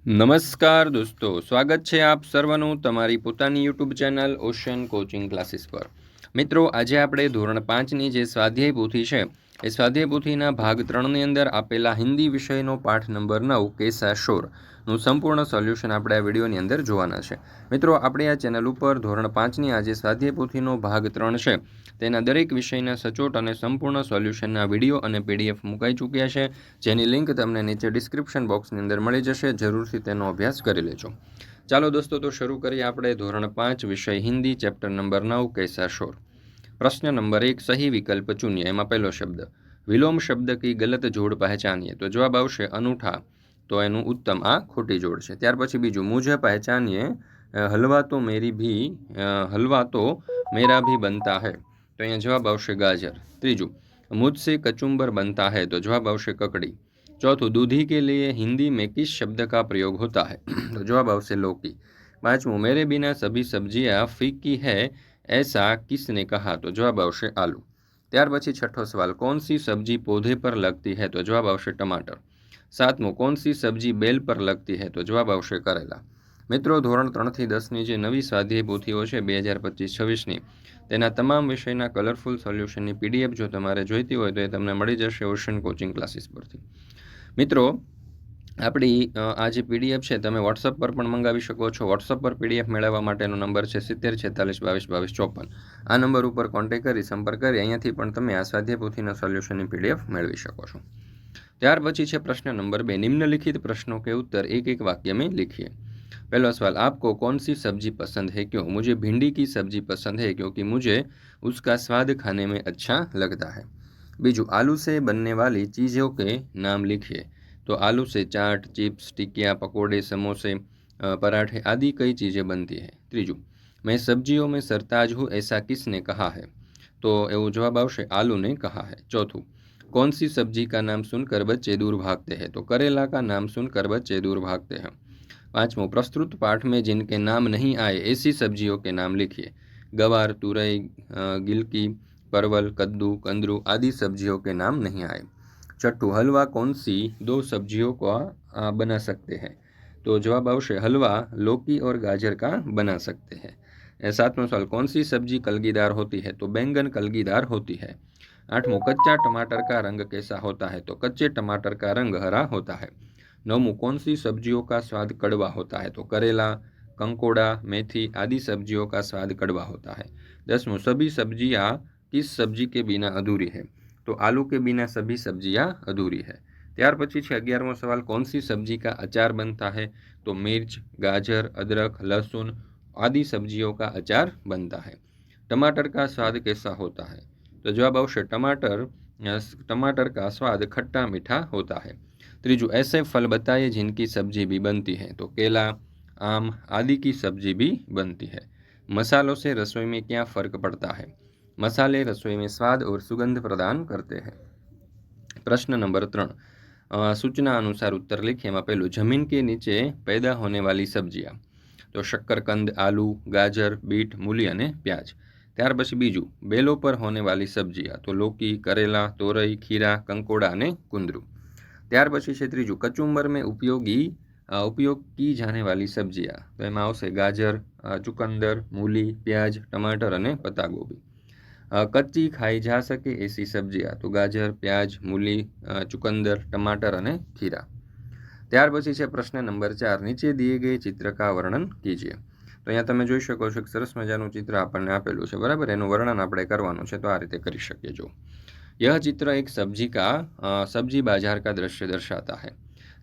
નમસ્કાર દોસ્તો, સ્વાગત છે આપ સર્વનું તમારી પોતાની YouTube channel ocean coaching classes પર। મિત્રો, આજે આપણે ધોરણ 5ની જે સ્વાધ્યાય પોથી છે એ સ્વાધ્યાય પોથીના ભાગ 3ની અંદર આપેલા હિન્દી વિષયનો પાઠ નંબર 9 કેસા શોરનું સંપૂર્ણ સોલ્યુશન આપણે આ વિડીયોની અંદર જોવાના છે। મિત્રો, આપણે આ ચેનલ ઉપર ધોરણ 5ની આ જે સ્વાધ્યાય પોથીનો ભાગ 3 છે તેના દરેક વિષયના સચોટ અને સંપૂર્ણ સોલ્યુશનના વિડીયો અને પીડીએફ મુકાઈ ચૂક્યા છે, જેની લિંક તમને નીચે ડિસ્ક્રિપ્શન બોક્સની અંદર મળી જશે। જરૂરથી તેનો અભ્યાસ કરી લેજો। ચાલો દોસ્તો, તો શરૂ કરીએ આપણે ધોરણ 5 વિષય હિન્દી ચેપ્ટર નંબર 9 कैसा शोर। प्रश्न नंबर 1, सही विकल्प चुनिए। एम पहलो शब्द विलोम शब्द की गलत जोड़ पहचानिए, तो जवाब आवशे अनूठा, तो एनु उत्तम आ खोटी जोड़ है। त्यार पछी बीजू मुझे पहचानिए, हलवा तो मेरा भी बनता है, तो अहींया जवाब आवशे गाजर। तीजू मुझसे कचुंबर बनता है, तो जवाब आवशे ककड़ी। चौथुं दूधी के लिए हिंदी में किस शब्द का प्रयोग होता है, तो जवाब आवशे लौकी। पांचवुं मेरे बिना सभी सब्जियां फीकी है, ऐसा किसने कहा, तो जवाब आवशे आलू। त्यार पछी छठो सवाल, कौन सी सब्जी पौधे पर लगती है, तो जवाब आवशे टमाटर। सातमो, कौन सी सब्जी बेल पर लगती है, तो जवाब आवशे करेला। मित्रों, धोरण 3 થી 10ની જે નવી સ્વાધ્યાય પોથીઓ છે 2025-26ની તેના તમામ વિષયના કલરફુલ સોલ્યુશનની પીડીએફ જો તમારે જોઈતી હોય તો એ તમને મળી જશે ઓશન કોચિંગ ક્લાસીસ પરથી। મિત્રો, આપણી આ જે પીડીએફ છે તમે વોટ્સઅપ પર પણ મંગાવી શકો છો। વોટ્સઅપ પર પીડીએફ મેળવવા માટેનો નંબર છે 7046222254। આ નંબર ઉપર કોન્ટેક્ટ કરી સંપર્ક કરી અહીંયાથી પણ તમે આ સ્વાધ્યાય પોથીના સોલ્યુશનની પીડીએફ મેળવી શકો છો। ત્યાર પછી છે પ્રશ્ન નંબર 2, निम्नलिखित प्रश्नों के उत्तर एक एक वाक्य में लिखिए। पहला सवाल, आपको कौन सी सब्जी पसंद है, क्यों? मुझे भिंडी की सब्जी पसंद है क्योंकि मुझे उसका स्वाद खाने में अच्छा लगता है। बीजू, आलू से बनने वाली चीज़ों के नाम लिखिए, तो आलू से चाट, चिप्स, टिकिया, पकोड़े, समोसे, पराठे आदि कई चीज़ें बनती है। तीजू, मैं सब्जियों में सरताज हूँ, ऐसा किसने कहा है, तो एवं जवाब आवशे आलू ने कहा है। चौथुं, कौन सी सब्जी का नाम सुनकर बच्चे दूर भागते हैं, तो करेला का नाम सुनकर बच्चे दूर भागते हैं। पांचवों, प्रस्तुत पाठ में जिनके नाम नहीं आए ऐसी सब्जियों के नाम लिखिए। गवार, तुरई, गिलकी, परवल, कद्दू, कंदरू आदि सब्जियों के नाम नहीं आए। छठू, हलवा कौन सी 2 सब्जियों का बना सकते हैं, तो जवाब आवशे हलवा लौकी और गाजर का बना सकते हैं। सातवां सवाल, कौन सी सब्जी कलगीदार होती है, तो बैंगन कलगीदार होती है। आठवां, कच्चा टमाटर का रंग कैसा होता है, तो कच्चे टमाटर का रंग हरा होता है। नौवां, कौन सी सब्जियों का स्वाद कड़वा होता है, तो करेला, कंकोड़ा, मेथी आदि सब्जियों का स्वाद कड़वा होता है। 10वां, सभी सब्जियां किस सब्जी के बिना अधूरी है, तो आलू के बिना सभी सब्जियां अधूरी है। त्यार पछी छे 11वां सवाल, कौन सी सब्जी का अचार बनता है, तो मिर्च, गाजर, अदरक, लहसुन आदि सब्जियों का अचार बनता है। टमाटर का स्वाद कैसा होता है, तो जवाब आवशे टमाटर का स्वाद खट्टा मीठा होता है। तीजू, ऐसे फल बताइए जिनकी सब्जी भी बनती है, तो केला, आम आदि की सब्जी भी बनती है। मसालों से रसोई में क्या फ़र्क पड़ता है, मसाले रसोई में स्वाद और सुगंध प्रदान करते हैं। प्रश्न नंबर 3, सूचना अनुसार उत्तर लिखिए। में पहलू, जमीन के नीचे पैदा होने वाली सब्जियां, तो शक्करकंद, आलू, गाजर, बीट, मूली और प्याज। त्यार पछी बीजू, बेलों पर होने वाली सब्जियां, तो लौकी, करेला, तोरई, खीरा, कंकोड़ा और कुंदरू। त्यार पछी छे त्रीजू, कचुंबर में उपयोग की जाने वाली सब्जियां, तो एमां आवशे गाजर, चुकंदर, मूली, प्याज, टमाटर और पत्ता गोभी। कच्ची खाई जा सके ऐसी सब्जियां, तो गाजर, प्याज, मूली, चुकंदर, टमाटर और खीरा। त्यार पछी छे प्रश्न नंबर 4, नीचे दिए गए चित्र का वर्णन कीजिए। तो अहींया तमे जोई शको छो कि सरस मजानुं चित्र आपणने आपेलुं छे, बराबर। एनुं वर्णन आपणे करवानुं छे, तो आ रीते करी शकीए। जो यह चित्र एक सब्जी बाजार का दृश्य दर्शाता है।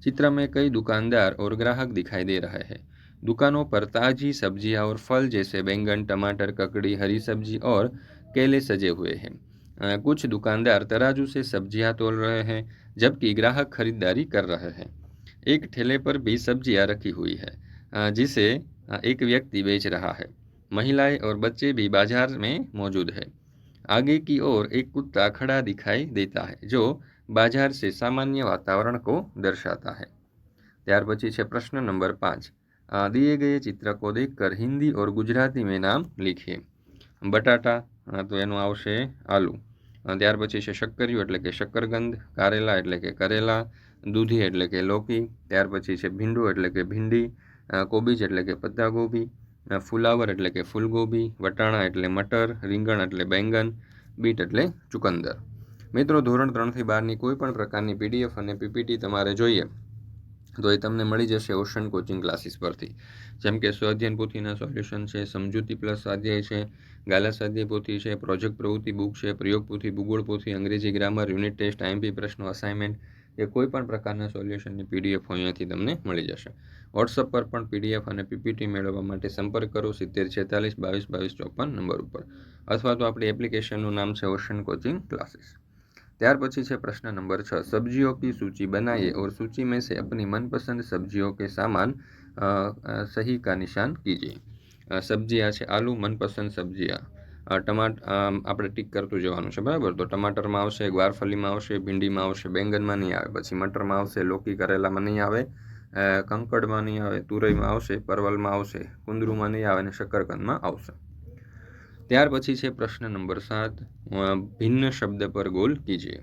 चित्र में कई दुकानदार और ग्राहक दिखाई दे रहे हैं। दुकानों पर ताजी सब्जियां और फल जैसे बैंगन, टमाटर, ककड़ी, हरी सब्जी और केले सजे हुए हैं। कुछ दुकानदार तराजू से सब्जियां तोल रहे हैं, जबकि ग्राहक खरीदारी कर रहे हैं। एक ठेले पर भी सब्जियां रखी हुई है, जिसे एक व्यक्ति बेच रहा है। महिलाएं और बच्चे भी बाजार में मौजूद है। आगे की ओर एक कुत्ता खड़ा दिखाई देता है, जो बाजार से सामान्य वातावरण को दर्शाता है। त्यार पछी छे प्रश्न नंबर 5, दिए गए चित्र को देखकर हिंदी और गुजराती में नाम लिखिए। बटाटा, तो एनु आवशे आलू। त्यार पछी छे शक्करियो एटले के शक्करकंद, कारेला एटले के करेला, દૂધી એટલે કે લૌકી, ત્યાર પછી છે ભીંડું એટલે કે ભીંડી, કોબીજ એટલે કે પત્તાગોબી, ફુલાવર એટલે કે ફૂલગોબી, વટાણા એટલે મટર, રીંગણ એટલે બેંગન, બીટ એટલે ચુકંદર. મિત્રો, ધોરણ 3 થી 12ની કોઈ પણ પ્રકારની PDF અને PPT તમારે જોઈએ તો એ તમને મળી જશે ઓશન કોચિંગ ક્લાસીસ પરથી. જેમ કે સ્વાધ્યાયન પોથીના સોલ્યુશન છે, સમજૂતી પ્લસ સ્વાધ્યાય છે, ગાલા સ્વાધ્યાય પોથી છે, પ્રોજેક્ટ પ્રવૃત્તિ બુક છે, પ્રયોગ પોથી, ભૂગોળ પોથી, અંગ્રેજી ગ્રામર, યુનિટ ટેસ્ટ, IMP પ્રશ્નો, અસાઇનમેન્ટ, એ કોઈ પણ પ્રકારના સોલ્યુશનની PDF અહીંયાથી તમને મળી જશે. વોટ્સઅપ પર પણ PDF અને PPT મેળવવા માટે સંપર્ક કરો 70 46 22 22 54 નંબર ઉપર, અથવા તો આપણી એપ્લિકેશનનું નામ છે ઓશન કોચિંગ ક્લાસીસ. ત્યાર પછી છે પ્રશ્ન નંબર 6, सब्जियों की सूची बनाइए और सूची में से अपनी मनपसंद सब्जियों के सामान सही का निशान कीजिए. સબ્જી આ છે આલુ, મનપસંદ સબ્જી આપણે ટીક કરતું જવાનું છે, બરાબર. તો ટમાટરમાં આવશે, ગ્વારફલીમાં આવશે, ભીંડીમાં આવશે, બેંગનમાં નહીં આવે, પછી મટરમાં આવશે, લૌકી કરેલામાં નહીં આવે, કંકડમાં નહીં આવે, તુરઈમાં આવશે, પરવલમાં આવશે, કુંદરૂમાં નહીં આવે અને શકરકંદમાં આવશે. ત્યાર પછી છે પ્રશ્ન નંબર 7, ભિન્ન શબ્દ પર ગોલ કીજીએ.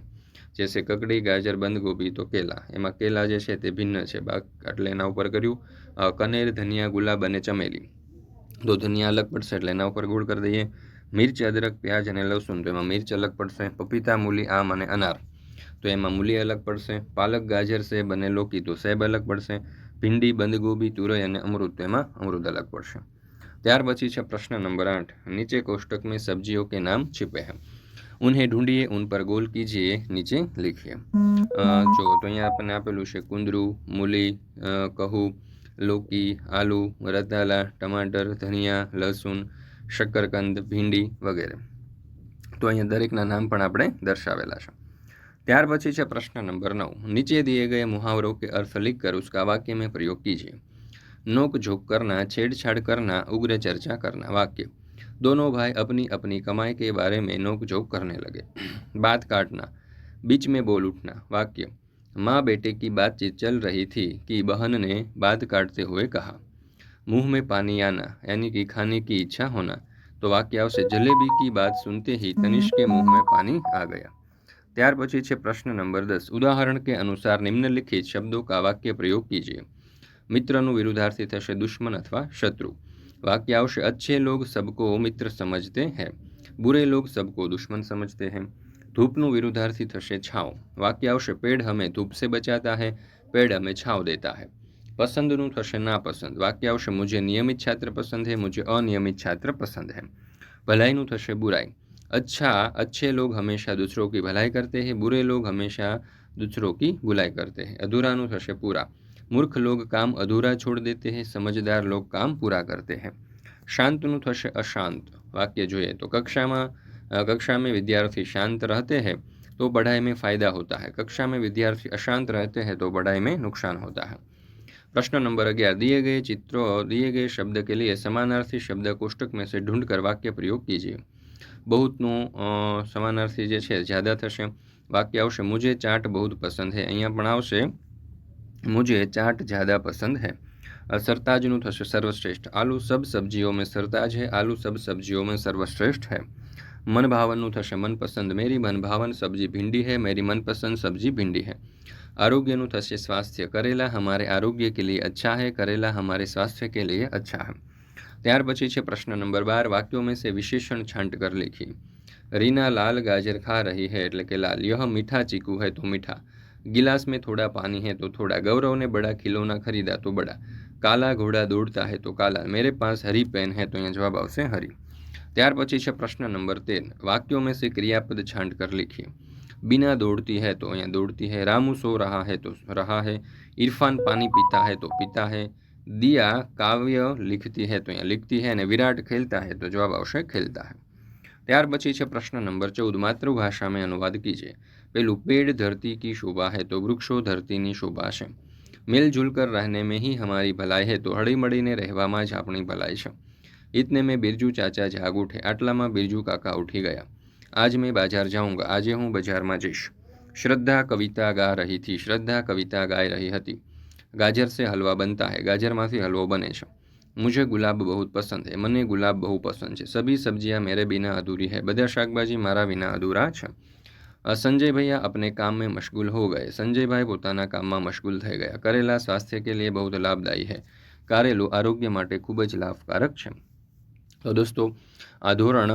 जैसे ककड़ी, गाजर, बंद गोभी तो केला, एમાં કેલા જે છે તે ભિન્ન છે, એટલે એના ઉપર કર્યું. કનેર, ધનિયા, ગુલાબ અને ચમેલી, તો ધનિયા અલગ પડશે એટલે એના ઉપર ગોળ કરી દઈએ. મિર્ચ, અદરક, પ્યાજ અને લસણ, તો એમાં મિર્ચ અલગ પડશે. પપીતા, મૂલી, આમ અને અનાર, તો એમાં મૂલી અલગ પડશે. પાલક, ગાજર, સેબ અને લૌકી, તો સેબ અલગ પડશે. ભીંડી, બંદગોબી, તુરઈ અને અમરૂદ, તો એમાં અમરૂદ અલગ પડશે. ત્યાર પછી છે પ્રશ્ન નંબર 8, નીચે कोष्टक में सब्जियों के नाम छिपे हैं, उन्हें ढूंढिए, उन पर गोल कीजिए, નીચે लिखिए. જો તો અહીંયા આપણને આપેલું છે કુંદરું, મૂલી, કહું, લૌકી, આલુ, રતાલા, ટમાટર, ધનિયા, લસણ, શકરકંદ, ભીંડી વગેરે. તો અહીંયા દરેકના નામ પણ આપણે દર્શાવેલા છે. ત્યાર પછી છે પ્રશ્ન નંબર 9, नीचे दिए गए मुहावरों के अर्थ लिखकर उसका वाक्य में प्रयोग कीजिए. नोक झोंक करना, छेड़छाड़ करना, उग्र चर्चा करना. वाक्य, दोनों भाई अपनी अपनी कमाई के बारे में नोक झोंक करने लगे. बात काटना, बीच में बोल उठना. वाक्य, माँ बेटे की बातचीत चल रही थी कि बहन ने बात काटते हुए कहा, मुंह में पानी आना, यानी कि खाने की इच्छा होना. तो वाक्य आवश्य, जलेबी की बात सुनते ही तनिष्क के मुंह में पानी आ गया. ત્યાર પછી છે પ્રશ્ન નંબર 10, ઉદાહરણ કે અનુસાર નિમ્નલિખિત શબ્દો કા વાક્ય પ્રયોગ કીजिए. મિત્રનું વિરુદ્ધાર્થી થશે દુશ્મન અથવા શત્રુ. वाक्य आवश्य, अच्छे लोग सबको मित्र समझते हैं, बुरे लोग सबको दुश्मन समझते हैं. धूपનું વિરુદ્ધાર્થી થશે છાંવ. વાક્ય આવશે, पेड़ हमें धूप से बचाता है, पेड़ हमें छांव देता है. પસંદનું થશે નાપસંદ. વાક્ય આવશે, मुझे नियमित छात्र पसंद है, मुझे अनियमित छात्र पसंद है. भलाईનું થશે बुराई. अच्छे लोग हमेशा दूसरों की भलाई करते हैं, बुरे लोग हमेशा दूसरों की बुराई करते हैं. अधूराનું થશે પૂરા. मूर्ख लोग काम अधूरा छोड़ देते हैं, समझदार लोग काम पूरा करते हैं. शांतનું થશે अशांत. वाक्य જોઈએ તો कक्षा में विद्यार्थी शांत रहते हैं तो पढ़ाई में फ़ायदा होता है, कक्षा में विद्यार्थी अशांत रहते हैं तो पढ़ाई में नुकसान होता है. प्रश्न नंबर 11, दिए गए शब्द के लिए समानार्थी शब्द कोष्टक में से ढूंढ कर वाक्य प्रयोग कीजिए. बहुतનું સમાનાર્થી જે છે જ્યાદા થશે. વાક્ય આવશે, मुझे चाट बहुत पसंद है, અહીંયા પણ આવશે मुझे चाट ज़्यादा पसंद है. सरताजનું થશે सर्वश्रेष्ठ. आलू सब सब्जियों में सरताज है, आलू सब सब्जियों में सर्वश्रेष्ठ है. मनभावनનું થશે मनपसंद. मेरी मनभावन सब्जी भिंडी है, मेरी मनपसंद सब्जी भिंडी है. आरोग्यનું થશે स्वास्थ्य. करेला हमारे आरोग्य के लिए अच्छा है, करेला हमारे स्वास्थ्य के लिए अच्छा है. ત્યાર પછી છે પ્રશ્ન નંબર 12, વાક્યોं में से विशेषण छांट कर लिखिए. रीना लाल गाजर खा रही है એટલે કે लाल. यह मीठा चीकू है तो मीठा. गिलास में थोड़ा पानी है तो थोड़ा. गौरव ने बड़ा खिलौना खरीदा तो बड़ा. काला घोड़ा दौड़ता है तो काला. मेरे पास हरी पेन है, तो यहाँ जवाब આવશે हरी. ત્યાર પછી છે પ્રશ્ન નંબર 13, वाक्यों में से क्रियापद छांट कर लिखिए. बिना दौड़ती है, तो यहाँ दौड़ती है. रामू सो रहा है तो रहा है. इरफान पानी पीता है तो पीता है. दिया काव्य लिखती है तो यहाँ लिखती है. અને વિરાટ ખેલતા है, तो જવાબ આવશે ખેલતા है. ત્યાર પછી છે પ્રશ્ન નંબર 14, मातृभाषा में अनुवाद कीजिए. પેલું, पेड़ धरती की शोभा है, तो वृक्षો धरतीની શોભા છે. मिलजुल कर रहने में ही हमारी भलाई है, तो હળીમળીને રહેવામાં જ આપણી ભલાઈ છે. इतने में बिरजू चाचा जाग उठे, आटलाમાં बिरजू काका उठी गया. आज मैं बाजार जाऊंगा, આજે હું બજારમાં જઈશ. श्रद्धा कविता गा रही थी, श्रद्धा कविता गाई रही હતી. गाजर से हलवा बनता है, गाजरમાંથી હલવો બને છે. मुझे गुलाब बहुत पसंद है, મને ગુલાબ બહુ પસંદ છે. सभी सब्जियां मेरे बिना अधूरी है, બધા શાકભાજી મારા વિના અધૂરા છે. संजय भैया अपने काम में मशगूल हो गए। संजय भाई પોતાના કામમાં મશગુલ થઈ ગયા। કરેલા સ્વાસ્થ્ય કે लिए बहुत लाभदायी है। કારેલું આરોગ્ય માટે ખૂબ જ લાભકારક છે। તો દોસ્તો આ ધોરણ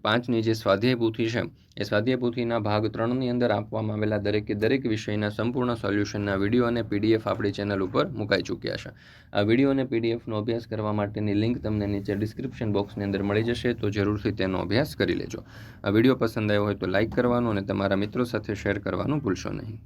5ની જે સ્વાધ્યાય પોથી છે એ સ્વાધ્યાય પોથીના ભાગ 3ની અંદર આપવામાં આવેલા દરેકે દરેક વિષયના સંપૂર્ણ સોલ્યુશનના વિડીયો અને પીડીએફ આપણી ચેનલ ઉપર મુકાઈ ચૂક્યા છે। આ વિડીયો અને પીડીએફનો અભ્યાસ કરવા માટેની લિંક તમને નીચે ડિસ્ક્રિપ્શન બોક્સની અંદર મળી જશે, તો જરૂરથી તેનો અભ્યાસ કરી લેજો। આ વિડીયો પસંદ આવ્યો હોય તો લાઇક કરવાનું અને તમારા મિત્રો સાથે શેર કરવાનું ભૂલશો નહીં।